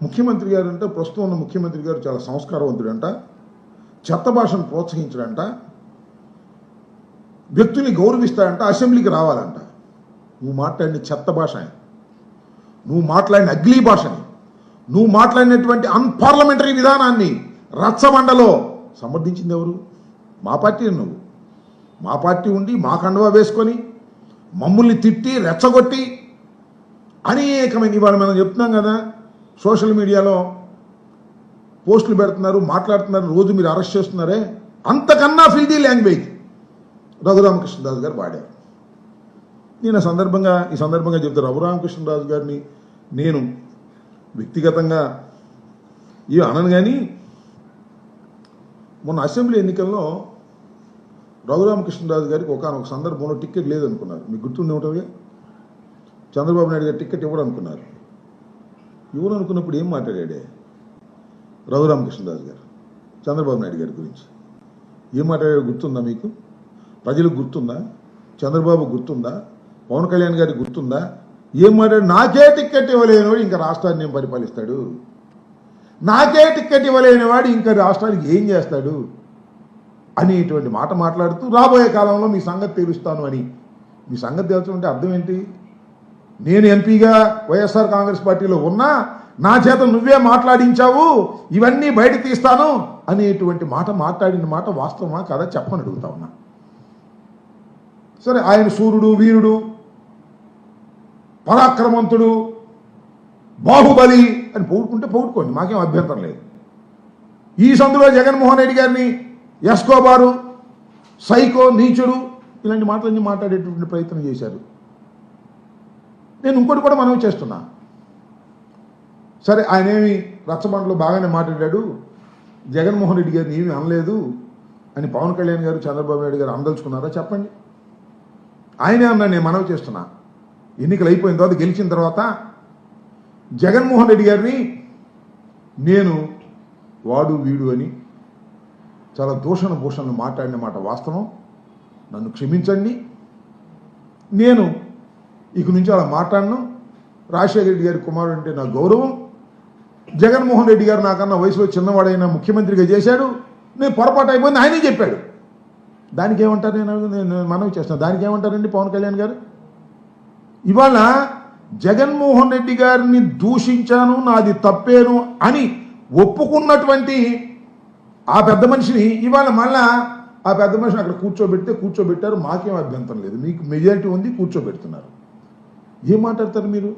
ముఖ్యమంత్రి గారు అంటే ప్రస్తుతం ఉన్న ముఖ్యమంత్రి గారు చాలా సంస్కారవంతుడంట, చెత్త భాషను ప్రోత్సహించడంట, వ్యక్తుల్ని గౌరవిస్తాడంట, అసెంబ్లీకి రావాలంట. నువ్వు మాట్లాడిన చెత్త భాష, నువ్వు మాట్లాడిన అగ్లీ భాషని, నువ్వు మాట్లాడినటువంటి అన్పార్లమెంటరీ విధానాన్ని రచ్చబండలో సమర్థించింది ఎవరు? మా పార్టీ. నువ్వు మా పార్టీ ఉండి మా కండువా వేసుకొని మమ్మల్ని తిట్టి రెచ్చగొట్టి అనేకమైన, ఇవాళ మనం చెప్తున్నాం కదా, సోషల్ మీడియాలో పోస్టులు పెడుతున్నారు, మాట్లాడుతున్నారు, రోజు మీరు అరెస్ట్ చేస్తున్నారే, అంతకన్నా ఫిల్దీ లాంగ్వేజ్ రఘురామకృష్ణరాజు గారు వాడారు. నేను ఈ సందర్భంగా చెప్తే, రఘురామకృష్ణరాజు గారిని నేను వ్యక్తిగతంగా అనను, కానీ మొన్న అసెంబ్లీ ఎన్నికల్లో రఘురామకృష్ణరాజు గారికి ఒకనొక సందర్భంలో టికెట్ లేదనుకున్నారు. మీకు గుర్తుండే ఉంటుంది, చంద్రబాబు నాయుడు గారు టికెట్ ఇవ్వడనుకున్నారు. ఇవ్వడనుకున్నప్పుడు ఏం మాట్లాడాడే రఘురామకృష్ణరాజు గారు చంద్రబాబు నాయుడు గారి గురించి? ఏం మాట్లాడాడో గుర్తుందా మీకు? ప్రజలకు గుర్తుందా? చంద్రబాబు గుర్తుందా? పవన్ కళ్యాణ్ గారికి గుర్తుందా? ఏం మాట్లాడు? నాకే టికెట్ ఇవ్వలేనివాడు ఇంకా రాష్ట్రాన్ని ఏం పరిపాలిస్తాడు, నాకే టికెట్ ఇవ్వలేనివాడు ఇంకా రాష్ట్రానికి ఏం చేస్తాడు అనేటువంటి మాట మాట్లాడుతూ, రాబోయే కాలంలో మీ సంగతి తెలుస్తాను అని. మీ సంగతి తెలుసుకుంటే అర్థం ఏంటి? నేను ఎంపీగా వైఎస్ఆర్ కాంగ్రెస్ పార్టీలో ఉన్నా నా చేత నువ్వే మాట్లాడించావు, ఇవన్నీ బయట తీస్తాను అనేటువంటి మాట మాట్లాడిన మాట వాస్తవమా కదా చెప్పని అడుగుతా ఉన్నా. సరే, ఆయన సూర్యుడు, వీరుడు, పరాక్రమంతుడు, బాహుబలి అని పొగుడుకోండి, మాకేం అభ్యంతరం లేదు. ఈ సందులో జగన్మోహన్ రెడ్డి గారిని ఎస్కోబారు, సైకో, నీచుడు ఇలాంటి మాటలన్నీ మాట్లాడేటువంటి ప్రయత్నం చేశారు. నేను ఇంకోటి కూడా మనవి చేస్తున్నా. సరే, ఆయన ఏమి రచ్చబండలో బాగానే మాట్లాడాడు, జగన్మోహన్ రెడ్డి గారిని ఏమీ అనలేదు అని పవన్ కళ్యాణ్ గారు, చంద్రబాబు నాయుడు గారు అందలుచుకున్నారా? చెప్పండి. ఆయనే అన్నా, నేను మనవి చేస్తున్నా. ఎన్నికలు అయిపోయిన తర్వాత, గెలిచిన తర్వాత జగన్మోహన్ రెడ్డి గారిని నేను వాడు వీడు అని చాలా దూషణ భూషణలు మాట్లాడిన మాట వాస్తవం. నన్ను క్షమించండి, నేను ఇక నుంచి అలా మాట్లాడను. రాజశేఖర రెడ్డి గారి కుమారుడు అంటే నా గౌరవం. జగన్మోహన్ రెడ్డి గారు నాకన్నా వయసులో చిన్నవాడైన ముఖ్యమంత్రిగా చేశాడు, నేను పొరపాటు అయిపోయింది ఆయనే చెప్పాడు. దానికి ఏమంటారు? నేను మనవి చేస్తాను, దానికి ఏమంటారండి పవన్ కళ్యాణ్ గారు? ఇవాళ జగన్మోహన్ రెడ్డి గారిని దూషించాను, నాది తప్పేను అని ఒప్పుకున్నటువంటి ఆ పెద్ద మనిషిని ఇవాళ మళ్ళా ఆ పెద్ద మనిషిని అక్కడ కూర్చోబెట్టారు. మాకేం అభ్యంతరం లేదు, మీకు మెజారిటీ ఉంది, కూర్చోబెడుతున్నారు. ఏం మాట్లాడతారు మీరు?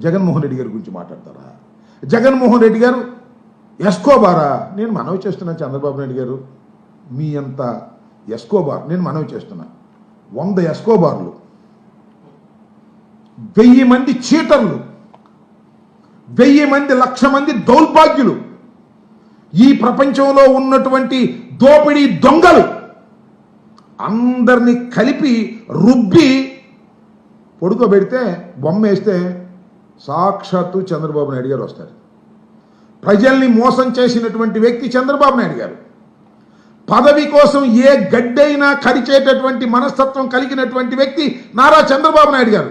జగన్మోహన్ రెడ్డి గారి గురించి మాట్లాడతారా? జగన్మోహన్ రెడ్డి గారు ఎస్కోబారా? నేను మనవి చేస్తున్నాను చంద్రబాబు నాయుడు గారు, మీ అంత ఎస్కోబార్ నేను మనవి చేస్తున్నా. 100 ఎస్కోబార్లు, 1000 మంది చీటర్లు, 1000 మంది, 1,00,000 మంది దౌర్భాగ్యులు, ఈ ప్రపంచంలో ఉన్నటువంటి దోపిడీ దొంగలు అందరినీ కలిపి రుబ్బి పొడుకోబెడితే, బొమ్మ వేస్తే సాక్షాత్తు చంద్రబాబు నాయుడు గారు వస్తారు. ప్రజల్ని మోసం చేసినటువంటి వ్యక్తి చంద్రబాబు నాయుడు గారు. పదవి కోసం ఏ గడ్డైనా కరిచేటటువంటి మనస్తత్వం కలిగినటువంటి వ్యక్తి నారా చంద్రబాబు నాయుడు గారు.